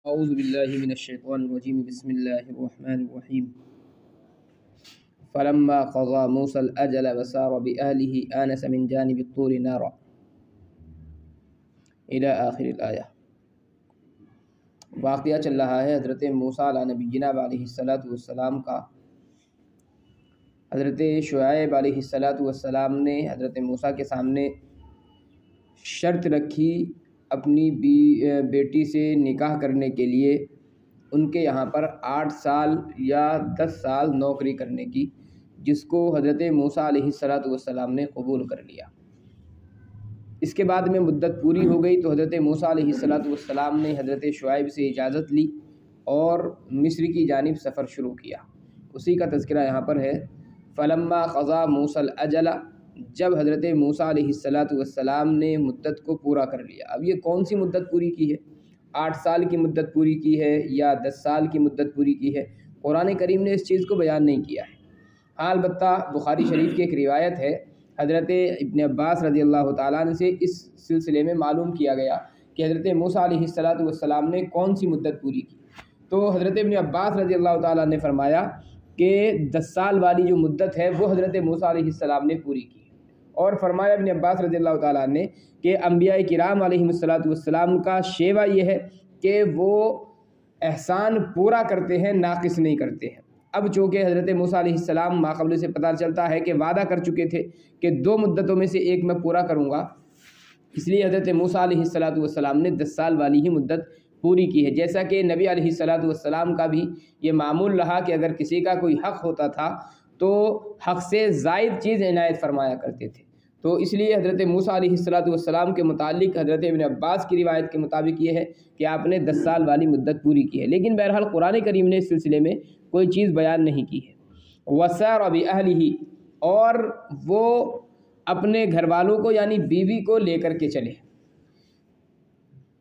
اعوذ باللہ من الشیطان الرجیم بسم اللہ الرحمن الرحیم فلما قضى موسى الأجل وسار بأهله آنس من جانب الطور نارا الى آخر الآیہ۔ واقعہ چل رہا ہے حضرت موسیٰ علیہ نبینا علیہ السلام کا۔ حضرت شعیب علیہ السلام نے حضرت موسیٰ کے سامنے شرط رکھی اپنی بیٹی سے نکاح کرنے کے لیے، ان کے یہاں پر 8 سال یا 10 سال نوکری کرنے کی، جس کو حضرت موسیٰ علیہ السلام نے قبول کر لیا۔ اس کے بعد میں مدت پوری ہو گئی تو حضرت موسیٰ علیہ السلام نے حضرت شعیب سے اجازت لی اور مصر کی جانب سفر شروع کیا۔ اسی کا تذکرہ یہاں پر ہے، فلما قضى موسى الأجل، جب حضرت موسیٰ علیہ السلام نے مدت کو پورا کر لیا۔ اب یہ کون سی مدت پوری کی ہے؟ 8 سال کی مدت پوری کی ہے یا 10 سال کی مدت پوری کی ہے؟ قرآن کریم نے اس چیز کو بیان نہیں کیا ہے۔ ہاں البتہ بخاری شریف کی ایک روایت ہے، حضرت ابن عباس رضی اللہ تعالیٰ عنہ سے اس سلسلے میں معلوم کیا گیا کہ حضرت موسیٰ علیہ السلام نے کون سی مدت پوری کی۔ تو حضرت ابن عباس رضی اللہ تعالیٰ نے فرمایا کہ 10 سال والی جو مدت ہے وہ حضرت موسیٰ علیہ السلام نے پوری کی، اور فرمایا ابن عباس رضی اللہ تعالیٰ نے کہ انبیاء کرام علیہ السلام کا شیوہ یہ ہے کہ وہ احسان پورا کرتے ہیں، ناقص نہیں کرتے ہیں۔ اب چونکہ حضرت موسیٰ علیہ السلام ماقبل سے پتہ چلتا ہے کہ وعدہ کر چکے تھے کہ 2 مدتوں میں سے ایک میں پورا کروں گا، اس لیے حضرت موسیٰ علیہ السلام نے 10 سال والی ہی مدت پوری کی ہے۔ جیسا کہ نبی علیہ السلام کا بھی یہ معمول رہا کہ اگر کسی کا کوئی حق ہوتا تھا تو حق سے زائد چیز عنایت فرمایا کرتے تھے، تو اس لیے حضرت موسیٰ علیہ السلام کے متعلق حضرت ابن عباس کی روایت کے مطابق یہ ہے کہ آپ نے 10 سال والی مدت پوری کی ہے، لیکن بہرحال قرآن کریم نے اس سلسلے میں کوئی چیز بیان نہیں کی ہے۔ وَسَارَ بِأَهْلِهِ، اور وہ اپنے گھر والوں کو یعنی بیوی کو لے کر کے چلے۔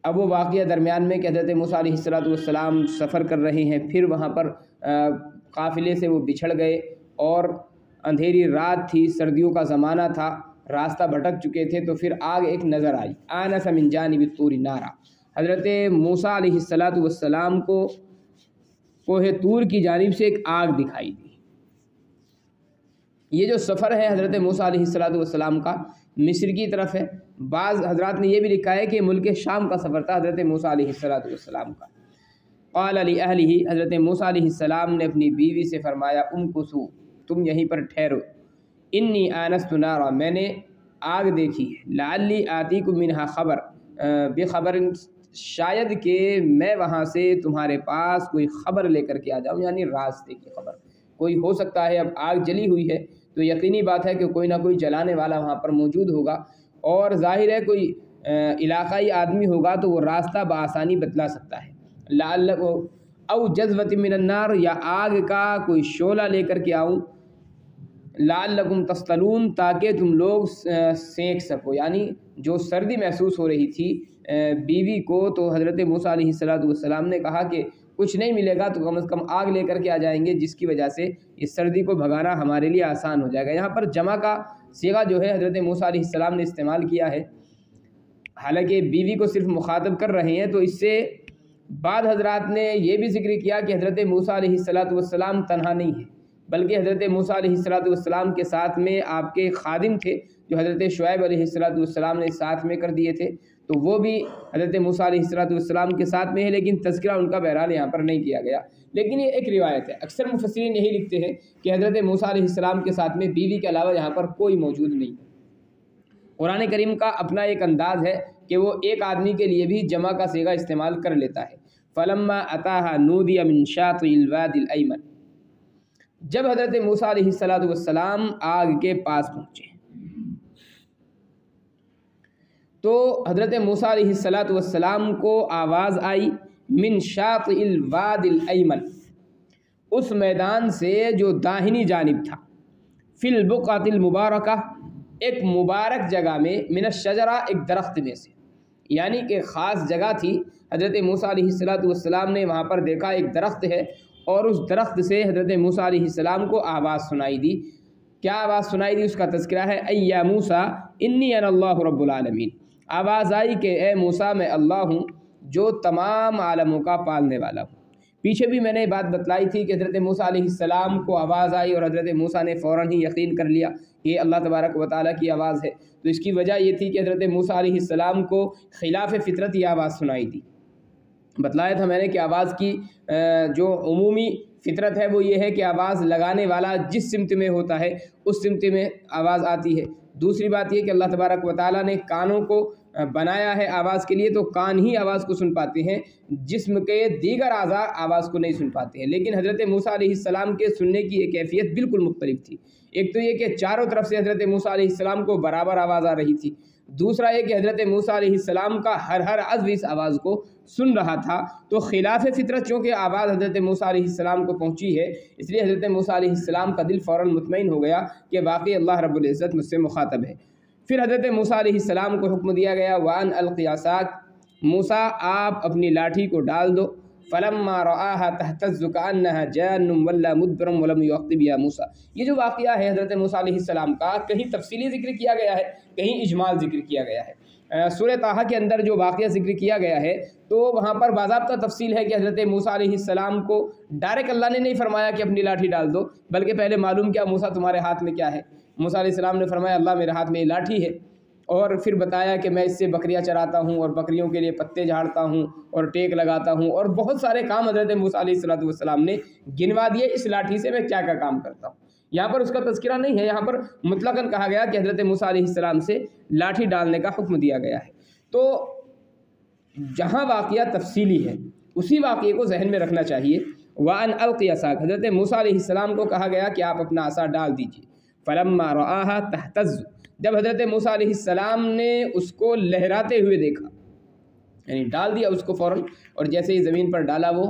اب وہ واقعہ درمیان میں کہ حضرت موسیٰ علیہ السلام سفر کر رہے ہیں، پھر وہاں پر قافلے سے وہ بچھڑ گئے اور اندھیری رات تھی، سردیوں کا زمانہ تھا، راستہ بھٹک چکے تھے، تو پھر آگ ایک نظر آئی، آنس من جانب الطور نارا، حضرت موسیٰ علیہ السلام کو کوہ طور کی جانب سے ایک آگ دکھائی دی۔ یہ جو سفر ہے حضرت موسیٰ علیہ السلام کا مصر کی طرف ہے، بعض حضرات نے یہ بھی لکھا ہے کہ ملک شام کا سفر تھا حضرت موسیٰ علیہ السلام کا۔ قال لأہلہ، حضرت موسیٰ علیہ السلام نے اپنی بیوی سے فرمایا، امکثوا، تم یہیں پر ٹھہرو، انی آنست نارا، میں نے آگ دیکھی ہے، لعلی آتیکم منہا خبر، بخبر، شاید کہ میں وہاں سے تمہارے پاس کوئی خبر لے کر کے آ جاؤں، یعنی راستے کی خبر کوئی ہو سکتا ہے۔ اب آگ جلی ہوئی ہے تو یقینی بات ہے کہ کوئی نہ کوئی جلانے والا وہاں پر موجود ہوگا، اور ظاہر ہے کوئی علاقائی آدمی ہوگا تو وہ راستہ بآسانی بتلا سکتا ہے۔ او جذوۃ من النار، یا آگ کا کوئی شعلہ لے کر کے آؤں، لعلکم تصطلون، تاکہ تم لوگ سینک سکو، یعنی جو سردی محسوس ہو رہی تھی بیوی کو، تو حضرت موسیٰ علیہ السلام نے کہا کہ کچھ نہیں ملے گا تو کم از کم آگ لے کر کے آ جائیں گے، جس کی وجہ سے اس سردی کو بھگانا ہمارے لیے آسان ہو جائے گا۔ یہاں پر جمع کا صیغہ جو ہے حضرت موسیٰ علیہ السلام نے استعمال کیا ہے، حالانکہ بیوی کو صرف مخاطب کر رہے ہیں، تو اس سے بعد حضرات نے یہ بھی ذکر کیا کہ حضرت موسیٰ علیہ السلام تنہا نہیں ہے، بلکہ حضرت موسیٰ علیہ السلام کے ساتھ میں آپ کے خادم تھے جو حضرت شعیب علیہ السلام نے ساتھ میں کر دیے تھے، تو وہ بھی حضرت موسیٰ علیہ السلام کے ساتھ میں ہے، لیکن تذکرہ ان کا بہرحال یہاں پر نہیں کیا گیا۔ لیکن یہ ایک روایت ہے، اکثر مفسرین یہی لکھتے ہیں کہ حضرت موسیٰ علیہ السلام کے ساتھ میں بیوی کے علاوہ یہاں پر کوئی موجود نہیں۔ قرآن کریم کا اپنا ایک انداز ہے کہ وہ ایک آدمی کے لیے بھی جمع کا صیغہ استعمال کر لیتا ہے۔ فلما اتاها نودی من شاطئ الوادی الایمن، جب حضرت موسیٰ علیہ السلام آگ کے پاس پہنچے تو حضرت موسیٰ علیہ السلام کو آواز آئی، من شاطئ الوادی الایمن، اس میدان سے جو داہنی جانب تھا، فی البقعۃ المبارکہ، ایک مبارک جگہ میں، من الشجرہ، ایک درخت میں سے، یعنی کہ خاص جگہ تھی۔ حضرت موسیٰ علیہ السلام نے وہاں پر دیکھا ایک درخت ہے، اور اس درخت سے حضرت موسیٰ علیہ السلام کو آواز سنائی دی۔ کیا آواز سنائی دی؟ اس کا تذکرہ ہے، اے یا موسیٰ انی انا اللہ رب العالمین، آواز آئی کہ اے موسیٰ میں اللہ ہوں جو تمام عالموں کا پالنے والا ہوں۔ پیچھے بھی میں نے بات بتلائی تھی کہ حضرت موسیٰ علیہ السلام کو آواز آئی اور حضرت موسیٰ نے فوراً ہی یقین کر لیا کہ یہ اللہ تبارک و تعالیٰ کی آواز ہے۔ تو اس کی وجہ یہ تھی کہ حضرت موسیٰ علیہ السلام کو خلاف فطرت یہ آواز سنائی دی۔ بتلایا تھا میں نے کہ آواز کی جو عمومی فطرت ہے وہ یہ ہے کہ آواز لگانے والا جس سمت میں ہوتا ہے اس سمت میں آواز آتی ہے۔ دوسری بات یہ کہ اللہ تبارک و تعالیٰ نے کانوں کو بنایا ہے آواز کے لیے، تو کان ہی آواز کو سن پاتے ہیں، جسم کے دیگر اعضاء آواز کو نہیں سن پاتے ہیں۔ لیکن حضرت موسیٰ علیہ السلام کے سننے کی ایک کیفیت بالکل مختلف تھی۔ ایک تو یہ کہ چاروں طرف سے حضرت موسیٰ علیہ السلام کو برابر آواز آ رہی تھی، دوسرا یہ کہ حضرت موسیٰ علیہ السلام کا ہر عضو اس آواز کو سن رہا تھا۔ تو خلاف فطرت چونکہ آواز حضرت موسیٰ علیہ السلام کو پہنچی ہے، اس لیے حضرت موسیٰ علیہ السلام کا دل فوراً مطمئن ہو گیا کہ واقعی اللہ رب العزت مجھ سے مخاطب ہے۔ پھر حضرت موسیٰ علیہ السلام کو حکم دیا گیا وَأَنْ أَلْقِ عَصَاكَ، موسیٰ آپ اپنی لاٹھی کو ڈال دو۔ فَلَمَّا رَآهَا تَهْتَزُّ كَأَنَّهَا جَانٌّ وَلَّىٰ مُدْبِرًا وَلَمْ يُعَقِّبْ يَا موسیٰ۔ یہ جو واقعہ ہے حضرت موسیٰ علیہ السلام کا، کہیں تفصیلی ذکر کیا گیا ہے، کہیں اجمال ذکر کیا گیا ہے۔ سورہ طٰہٰ کے اندر جو واقعہ ذکر کیا گیا ہے تو وہاں پر باضابطہ تفصیل ہے کہ حضرت موسیٰ علیہ السلام کو ڈائریکٹ اللہ نے نہیں فرمایا کہ اپنی لاٹھی ڈال دو، بلکہ پہلے معلوم کیا موسیٰ تمہارے ہاتھ میں کیا ہے۔ موسیٰ علیہ السلام نے فرمایا اللہ میرے ہاتھ میں یہ لاٹھی ہے، اور پھر بتایا کہ میں اس سے بکریاں چراتا ہوں اور بکریوں کے لیے پتے جھاڑتا ہوں اور ٹیک لگاتا ہوں، اور بہت سارے کام حضرت موسیٰ علیہ السلام نے گنوا دیے، اس لاٹھی سے میں کیا کیا کام کرتا ہوں۔ یہاں پر اس کا تذکرہ نہیں ہے، یہاں پر مطلقاً کہا گیا کہ حضرت موسیٰ علیہ السلام سے لاٹھی ڈالنے کا حکم دیا گیا ہے۔ تو جہاں واقعہ تفصیلی ہے اسی واقعے کو ذہن میں رکھنا چاہیے۔ وَأَنْ أَلْقِ عَصَاكَ، حضرت موسیٰ علیہ السلام کو کہا گیا کہ آپ اپنا عصا ڈال دیجیے۔ فَلَمَّا رَآهَا تَهْتَزُّ، جب حضرت موسیٰ علیہ السلام نے اس کو لہراتے ہوئے دیکھا، یعنی ڈال دیا اس کو فوراً، اور جیسے ہی زمین پر ڈالا وہ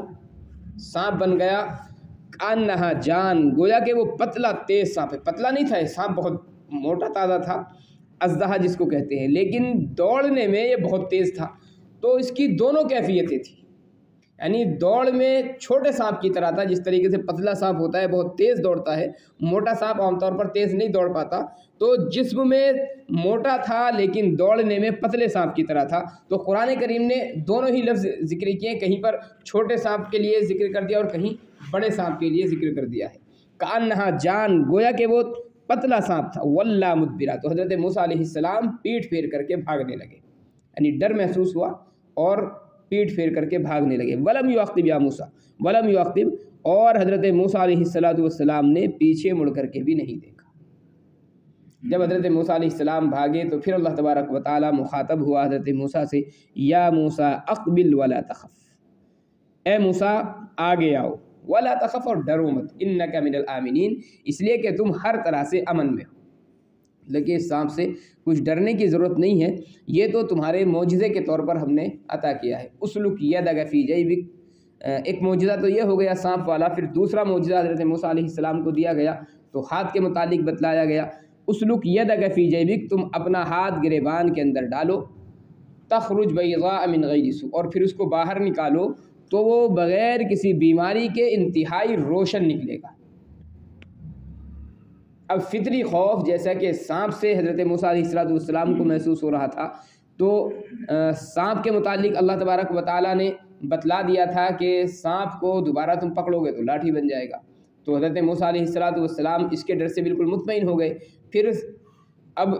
سانپ بن گیا۔ كَأَنَّهَا جان، گویا کہ وہ پتلا تیز سانپ ہے، پتلا نہیں تھا، سانپ بہت موٹا تازہ تھا، ازدہا جس کو کہتے ہیں، لیکن دوڑنے میں یہ بہت تیز تھا۔ تو اس کی دونوں کیفیتیں تھیں، یعنی دوڑ میں چھوٹے سانپ کی طرح تھا، جس طریقے سے پتلا سانپ ہوتا ہے بہت تیز دوڑتا ہے، موٹا سانپ عام طور پر تیز نہیں دوڑ پاتا، تو جسم میں موٹا تھا لیکن دوڑنے میں پتلے سانپ کی طرح تھا۔ تو قرآن کریم نے دونوں ہی لفظ ذکر کیے، کہیں پر چھوٹے سانپ کے لیے ذکر کر دیا اور کہیں بڑے سانپ کے لیے ذکر کر دیا ہے۔ کأنہا جان، گویا کہ وہ پتلا سانپ تھا۔ وَلَّىٰ مُدْبِرًا، تو حضرت موسیٰ علیہ السلام پیٹ پھیر کر کے بھاگنے لگے، یعنی ڈر محسوس ہوا اور پیٹ پھیر کر کے بھاگنے لگے۔ وَلَمْ يُعَقِّبْ يَا موسیٰ، وَلَمْ يُعَقِّبْ، اور حضرت موسیٰ علیہ السلام نے پیچھے مڑ کر کے بھی نہیں دیکھا۔ جب حضرت موسیٰ علیہ السلام بھاگے تو پھر اللہ تبارک و تعالیٰ مخاطب ہوا حضرت موسیٰ سے، یا موسیٰ اقبل ولا تخف، اے موسیٰ آگے آؤ، ولا تخف، اور ڈرو مت، انک من الآمنین، اس لیے کہ تم ہر طرح سے امن میں ہو۔ لیکن اس سانپ سے کچھ ڈرنے کی ضرورت نہیں ہے، یہ تو تمہارے معجزے کے طور پر ہم نے عطا کیا ہے۔ اسلک یدک فی جیبک، ایک معجزہ تو یہ ہو گیا سانپ والا، پھر دوسرا معجزہ حضرت موسیٰ علیہ السلام کو دیا گیا تو ہاتھ کے متعلق بتلایا گیا۔ اسلک یدک فی جیبک، تم اپنا ہاتھ گریبان کے اندر ڈالو، تخرج بیضاء من غیر سوء، اور پھر اس کو باہر نکالو تو وہ بغیر کسی بیماری کے انتہائی روشن نکلے گا۔ اب فطری خوف جیسا کہ سانپ سے حضرت موسیٰ علیہ السلام کو محسوس ہو رہا تھا، تو سانپ کے متعلق اللہ تبارک و تعالیٰ نے بتلا دیا تھا کہ سانپ کو دوبارہ تم پکڑو گے تو لاٹھی بن جائے گا۔ تو حضرت موسیٰ علیہ السلام اس کے ڈر سے بالکل مطمئن ہو گئے۔ پھر اب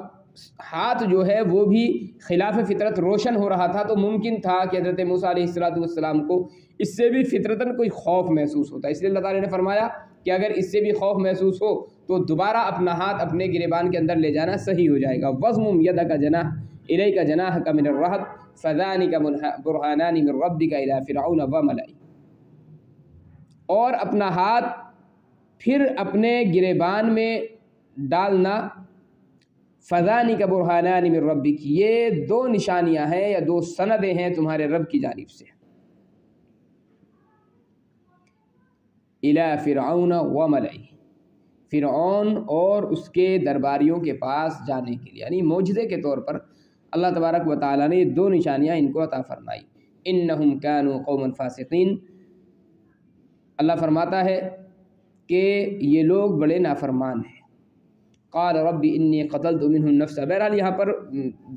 ہاتھ جو ہے وہ بھی خلاف فطرت روشن ہو رہا تھا، تو ممکن تھا کہ حضرت موسیٰ علیہ السلام کو اس سے بھی فطرتاً کوئی خوف محسوس ہوتا ہے، اس لیے اللہ تعالیٰ نے فرمایا کہ اگر اس سے بھی خوف محسوس ہو تو دوبارہ اپنا ہاتھ اپنے گریبان کے اندر لے جانا صحیح ہو جائے گا۔ وَضْمُمْ يَدَكَ جَنَاحَ إِلَيْكَ جَنَاحَكَ مِنَ الرَّهْبِ فَذَانِكَ بُرْهَانَانِ مِنْ رَبِّكَ إِلَىٰ فِرْعَوْنَ وَمَلَئِهِ، اور اپنا ہاتھ پھر اپنے گریبان میں ڈالنا، فَذَانِكَ بُرْهَانَانِ مِنْ رَبِّكَ، یہ دو نشانیاں ہیں یا دو سندیں ہیں تمہارے رب کی جانب سے، إِلَىٰ فِرْعَوْنَ وَمَلَئِهِ، فرعون اور اس کے درباریوں کے پاس جانے کے لیے، یعنی معجزے کے طور پر اللہ تبارک و تعالیٰ نے دو نشانیاں ان کو عطا فرمائی۔ انہم کانوا قوما فاسقین، اللہ فرماتا ہے کہ یہ لوگ بڑے نافرمان ہیں۔ قال رب انی قتلت منهم نفسا، بہرحال یہاں پر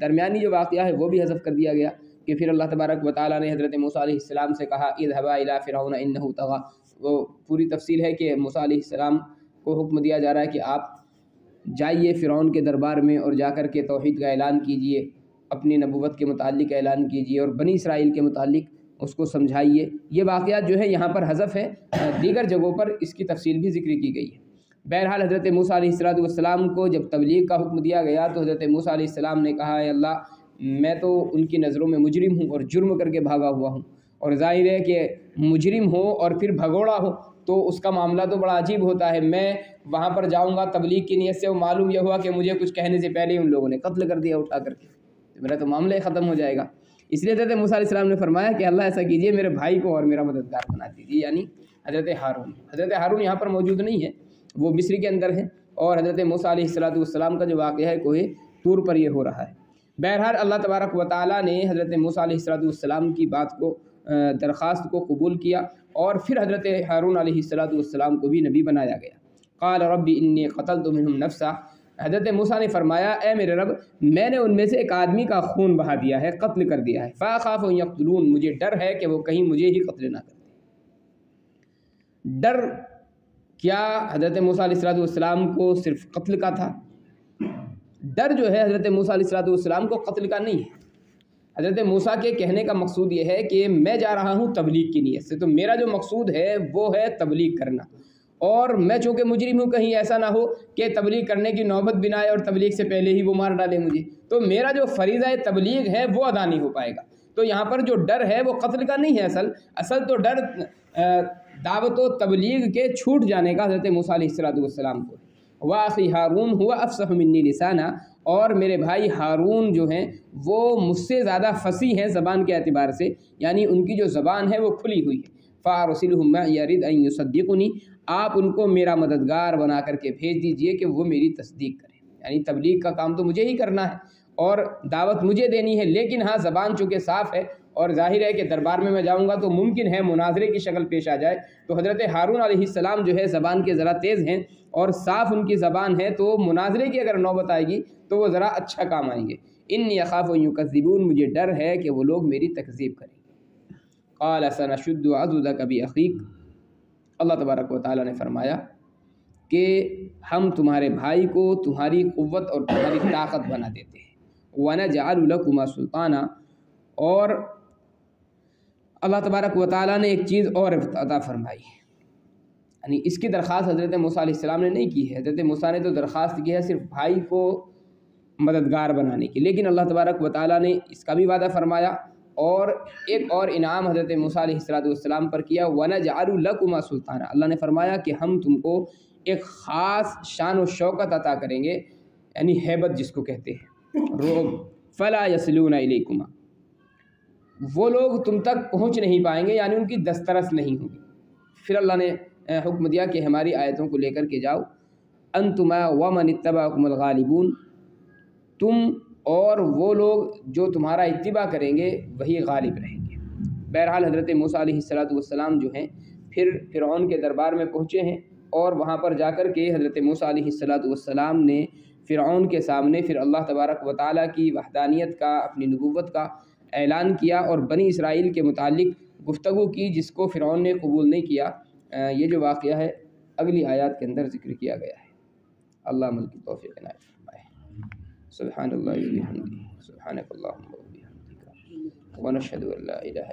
درمیانی جو واقعہ ہے وہ بھی حذف کر دیا گیا، کہ پھر اللہ تبارک و تعالیٰ نے حضرت موسیٰ علیہ السلام سے کہا اذهبا الی فرعون انہ طغی، وہ پوری تفصیل ہے کہ موسیٰ علیہ السلام کو حکم دیا جا رہا ہے کہ آپ جائیے فرعون کے دربار میں اور جا کر کے توحید کا اعلان کیجئے، اپنی نبوت کے متعلق اعلان کیجئے اور بنی اسرائیل کے متعلق اس کو سمجھائیے۔ یہ واقعات جو ہے یہاں پر حذف ہے، دیگر جگہوں پر اس کی تفصیل بھی ذکر کی گئی ہے۔ بہرحال حضرت موسیٰ علیہ السلام کو جب تبلیغ کا حکم دیا گیا تو حضرت موسیٰ علیہ السلام نے کہا اے اللہ میں تو ان کی نظروں میں مجرم ہوں اور جرم کر کے بھاگا ہوا ہوں، اور ظاہر ہے کہ مجرم ہو اور پھر بھگوڑا ہو تو اس کا معاملہ تو بڑا عجیب ہوتا ہے۔ میں وہاں پر جاؤں گا تبلیغ کی نیت سے، وہ معلوم یہ ہوا کہ مجھے کچھ کہنے سے پہلے ان لوگوں نے قتل کر دیا اٹھا کر کے، میرا تو معاملہ ہی ختم ہو جائے گا۔ اس لیے حضرت موسیٰ علیہ السلام نے فرمایا کہ اللہ ایسا کیجئے میرے بھائی کو اور میرا مددگار بنا دیجیے، یعنی حضرت ہارون۔ حضرت ہارون یہاں پر موجود نہیں ہے، وہ مصر کے اندر ہے، اور حضرت موسیٰ علیہ السلام کا جو واقعہ ہے کوہ طور پر یہ ہو رہا ہے۔ بہرحال اللہ تبارک و تعالیٰ نے حضرت موسیٰ علیہ السلام کی بات کو درخواست کو قبول کیا، اور پھر حضرت ہارون علیہ السلام کو بھی نبی بنایا گیا۔ قال رب انی قتلت منہم نفسا، حضرت موسیٰ نے فرمایا اے میرے رب میں نے ان میں سے ایک آدمی کا خون بہا دیا ہے، قتل کر دیا ہے، فاخاف ان یقتلون، مجھے ڈر ہے کہ وہ کہیں مجھے ہی قتل نہ کر دیں۔ ڈر کیا حضرت موسیٰ علیہ السلام کو صرف قتل کا تھا؟ ڈر جو ہے حضرت موسیٰ علیہ السلام کو قتل کا نہیں ہے۔ حضرت موسیٰ کے کہنے کا مقصود یہ ہے کہ میں جا رہا ہوں تبلیغ کی نیت سے، تو میرا جو مقصود ہے وہ ہے تبلیغ کرنا، اور میں چونکہ مجرم ہوں کہیں ایسا نہ ہو کہ تبلیغ کرنے کی نوبت بنائے اور تبلیغ سے پہلے ہی وہ مار ڈالے مجھے، تو میرا جو فریضہ تبلیغ ہے وہ ادا نہیں ہو پائے گا۔ تو یہاں پر جو ڈر ہے وہ قتل کا نہیں ہے، اصل تو ڈر دعوت و تبلیغ کے چھوٹ جانے کا حضرت موسیٰ علیہ السلام کو۔ وَأَخِي هَارُونَ هُوَ أَفْصَحُ مِنِّي لِسَانًا، اور میرے بھائی ہارون جو ہیں وہ مجھ سے زیادہ فصیح ہیں زبان کے اعتبار سے، یعنی ان کی جو زبان ہے وہ کھلی ہوئی ہے۔ فَأَرْسِلْهُ مَعِيَ يَرِدْ أَن يُصَدِّقُنِي، آپ ان کو میرا مددگار بنا کر کے بھیج دیجئے کہ وہ میری تصدیق کریں، یعنی تبلیغ کا کام تو مجھے ہی کرنا ہے اور دعوت مجھے دینی ہے، لیکن ہاں زبان چونکہ صاف ہے اور ظاہر ہے کہ دربار میں جاؤں گا تو ممکن ہے مناظرے کی شکل پیش آ جائے، تو حضرت ہارون علیہ السلام جو ہے زبان کے ذرا تیز ہیں اور صاف ان کی زبان ہے، تو مناظرے کی اگر نوبت آئے گی تو وہ ذرا اچھا کام آئیں گے۔ انی اخاف ان یکذبون، مجھے ڈر ہے کہ وہ لوگ میری تکذیب کریں گے۔ قال سنشد عضدک باخیک، اللہ تبارک و تعالیٰ نے فرمایا کہ ہم تمہارے بھائی کو تمہاری قوت اور تمہاری طاقت بنا دیتے ہیں۔ وَنَجْعَلُ لَكُمَا سُلْطَانًا، اور اللہ تبارک و تعالیٰ نے ایک چیز اور عطا فرمائی، یعنی اس کی درخواست حضرت موسیٰ علیہ السلام نے نہیں کی ہے، حضرت موسیٰ نے تو درخواست کی ہے صرف بھائی کو مددگار بنانے کی، لیکن اللہ تبارک و تعالیٰ نے اس کا بھی وعدہ فرمایا اور ایک اور انعام حضرت موسیٰ علیہ السلام پر کیا۔ وَنَجْعَلُ لَكُمَا سُلْطَانًا، اللہ نے فرمایا کہ ہم تم کو ایک خاص شان و شوکت عطا کریں گے، یعنی ہیبت جس کو کہتے ہیں، رعب۔ فَلَا يَصِلُونَ إِلَيْكُمَا، وہ لوگ تم تک پہنچ نہیں پائیں گے، یعنی ان کی دسترس نہیں ہوگی۔ پھر اللہ نے حکم دیا کہ ہماری آیتوں کو لے کر کے جاؤ، انتما ومن اتبعکم الغالبون، تم اور وہ لوگ جو تمہارا اتباع کریں گے وہی غالب رہیں گے۔ بہرحال حضرت موسیٰ علیہ السلام جو ہیں پھر فرعون کے دربار میں پہنچے ہیں، اور وہاں پر جا کر کے حضرت موسیٰ علیہ السلام نے فرعون کے سامنے پھر اللہ تبارک و تعالیٰ کی وحدانیت کا، اپنی نبوت کا اعلان کیا اور بنی اسرائیل کے متعلق گفتگو کی، جس کو فرعون نے قبول نہیں کیا۔ یہ جو واقعہ ہے اگلی آیات کے اندر ذکر کیا گیا ہے۔ اللہ عمل کی توفیق عنایت فرمائے۔ سبحان اللہ و بحمدہ، سبحانک اللہم و بحمدک، ونشہد ان لا الہ